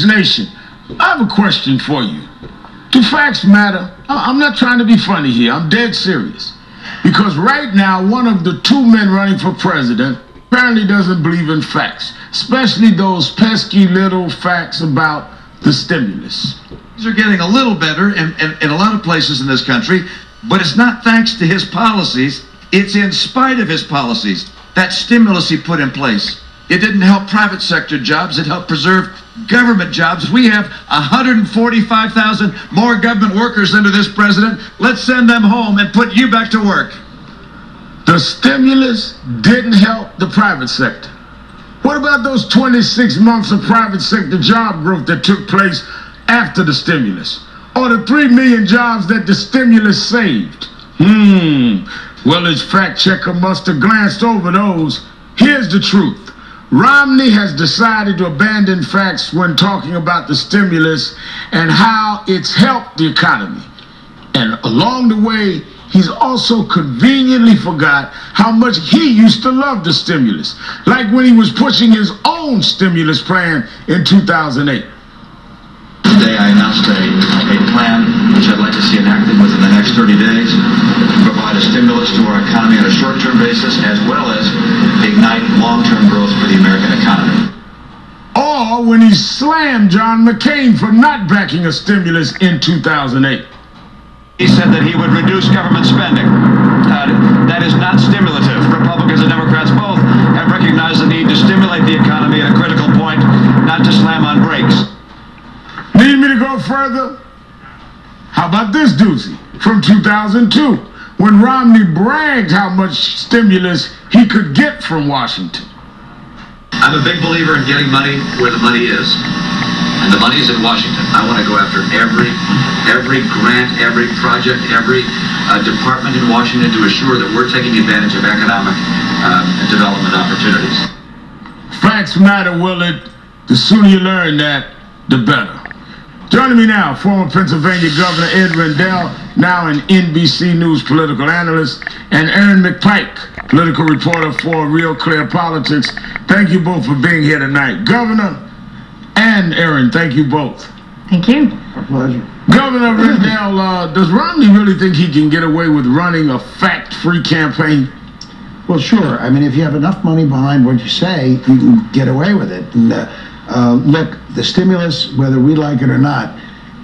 Nation, I have a question for you. Do facts matter? I'm not trying to be funny here. I'm dead serious. Because right now, one of the two men running for president apparently doesn't believe in facts, especially those pesky little facts about the stimulus. Things are getting a little better in a lot of places in this country, but it's not thanks to his policies. It's in spite of his policies. That stimulus he put in place. It didn't help private sector jobs. It helped preserve government jobs. We have 145,000 more government workers under this president. Let's send them home and put you back to work. The stimulus didn't help the private sector. What about those 26 months of private sector job growth that took place after the stimulus? Or the 3 million jobs that the stimulus saved? Well, his fact checker must have glanced over those. Here's the truth. Romney has decided to abandon facts when talking about the stimulus and how it's helped the economy. And along the way, he's also conveniently forgot how much he used to love the stimulus, like when he was pushing his own stimulus plan in 2008. Today I announced a plan which I'd like to see enacted within the next 30 days to provide a stimulus to our economy on a short-term basis as well as ignite long-term growth for the American economy. Or when he slammed John McCain for not backing a stimulus in 2008. He said that he would reduce government spending. That is not stimulative. Republicans and Democrats both have recognized the need to stimulate the economy at a critical point, not to slam on brakes. Need me to go further? How about this doozy from 2002, when Romney bragged how much stimulus he could get from Washington? I'm a big believer in getting money where the money is. And the money is in Washington. I want to go after every grant, every project, every department in Washington to assure that we're taking advantage of economic and development opportunities. Facts matter, Willard. The sooner you learn that, the better. Joining me now, former Pennsylvania Governor Ed Rendell, now an NBC News political analyst, and Aaron McPike, political reporter for Real Clear Politics. Thank you both for being here tonight. Governor and Aaron, thank you both. Thank you. Our pleasure. Governor Rendell, does Romney really think he can get away with running a fact-free campaign? Well, sure. I mean, if you have enough money behind what you say, you can get away with it. And look, the stimulus, whether we like it or not,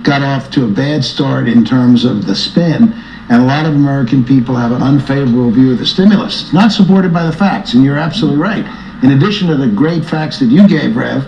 got off to a bad start in terms of the spin, and a lot of American people have an unfavorable view of the stimulus. It's not supported by the facts, and you're absolutely right. In addition to the great facts that you gave, Rev,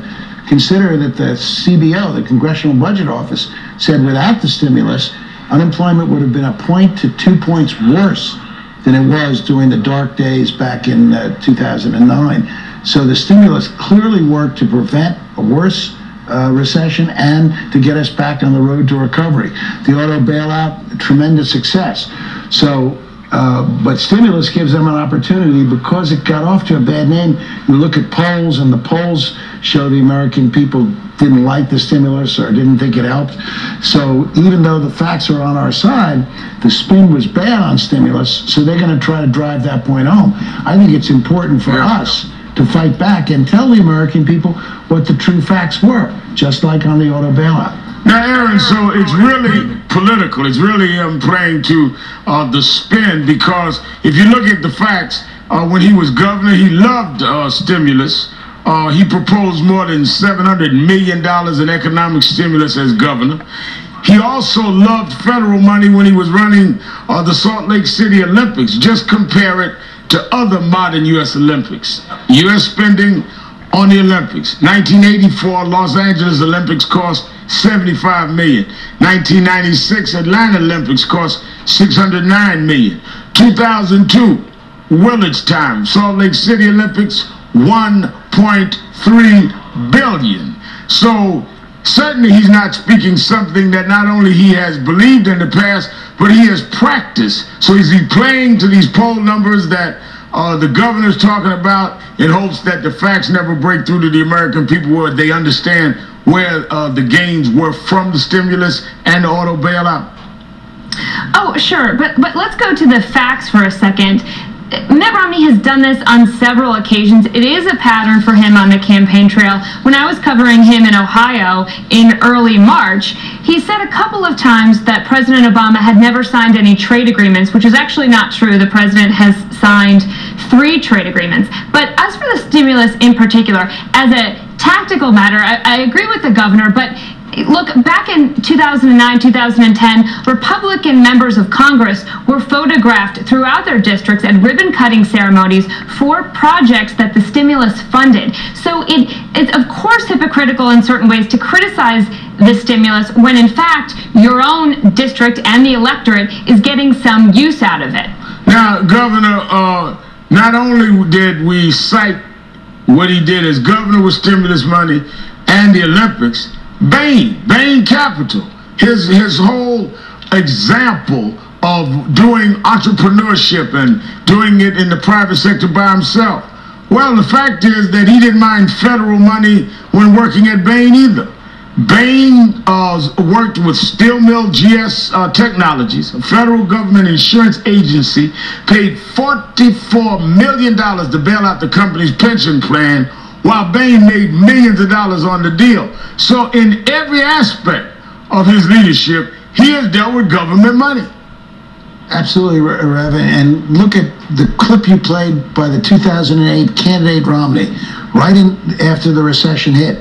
consider that the CBO, the Congressional Budget Office, said without the stimulus, unemployment would have been 1 point to 2 points worse than it was during the dark days back in 2009. So the stimulus clearly worked to prevent a worse recession and to get us back on the road to recovery. The auto bailout, tremendous success. So, but stimulus gives them an opportunity because it got off to a bad name. You look at polls, and the polls show the American people didn't like the stimulus or didn't think it helped. So even though the facts are on our side, the spin was bad on stimulus, so they're going to try to drive that point home. I think it's important for us to fight back and tell the American people what the true facts were, just like on the auto bailout. Now, Aaron, so it's really political. It's really playing to the spin, because if you look at the facts, when he was governor, he loved stimulus. He proposed more than $700 million in economic stimulus as governor. He also loved federal money when he was running the Salt Lake City Olympics. Just compare it to other modern U.S. Olympics. U.S. spending on the Olympics. 1984 Los Angeles Olympics cost $75 million. 1996 Atlanta Olympics cost $609 million. 2002 Willard's time Salt Lake City Olympics $1.3 billion. So certainly he's not speaking something that not only he has believed in the past, but he has practiced. So is he playing to these poll numbers that the governor's talking about in hopes that the facts never break through to the American people where they understand where the gains were from the stimulus and the auto bailout? Oh, sure. But let's go to the facts for a second. Mitt Romney has done this on several occasions. It is a pattern for him on the campaign trail. When I was covering him in Ohio in early March, he said a couple of times that President Obama had never signed any trade agreements, which is actually not true. The president has signed 3 trade agreements. But as for the stimulus in particular, as a tactical matter, I agree with the governor, but look, back in 2009, 2010, Republican members of Congress were photographed throughout their districts at ribbon-cutting ceremonies for projects that the stimulus funded. So it's of course hypocritical in certain ways to criticize the stimulus when in fact your own district and the electorate is getting some use out of it. Now, Governor, not only did we cite what he did as governor with stimulus money and the Olympics, Bain Capital, his whole example of doing entrepreneurship and doing it in the private sector by himself. Well, the fact is that he didn't mind federal money when working at Bain either. Bain worked with Steel Mill GS Technologies, a federal government insurance agency, paid $44 million to bail out the company's pension plan, while Bain made millions of dollars on the deal. So in every aspect of his leadership, he has dealt with government money. Absolutely, Rev. And look at the clip you played by the 2008 candidate Romney, right after the recession hit.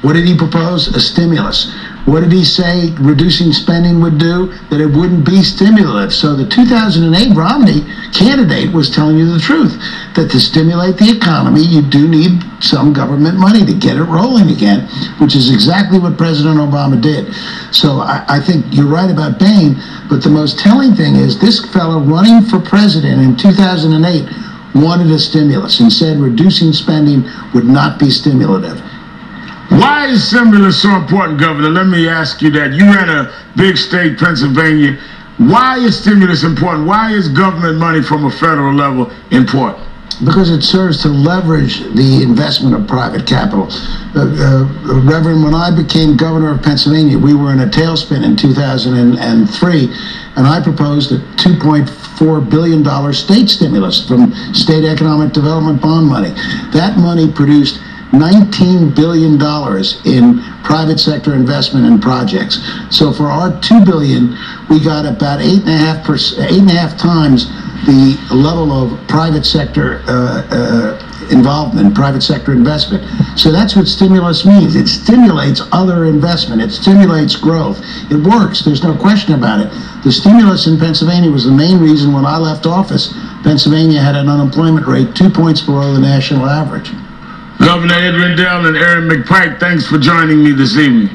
What did he propose? A stimulus. What did he say reducing spending would do? That it wouldn't be stimulative. So the 2008 Romney candidate was telling you the truth, that to stimulate the economy, you do need some government money to get it rolling again, which is exactly what President Obama did. So I think you're right about Bain, but the most telling thing is this fellow running for president in 2008 wanted a stimulus and said reducing spending would not be stimulative. Why is stimulus so important, Governor? Let me ask you that. You ran a big state, Pennsylvania. Why is stimulus important? Why is government money from a federal level important? Because it serves to leverage the investment of private capital. Reverend, when I became governor of Pennsylvania, we were in a tailspin in 2003, and I proposed a $2.4 billion state stimulus from state economic development bond money. That money produced $19 billion in private sector investment in projects. So for our $2 billion, we got about 8.5 times the level of private sector involvement, private sector investment. So that's what stimulus means. It stimulates other investment. It stimulates growth. It works. There's no question about it. The stimulus in Pennsylvania was the main reason when I left office, Pennsylvania had an unemployment rate 2 points below the national average. Governor Ed Rendell and Aaron McPike, thanks for joining me this evening.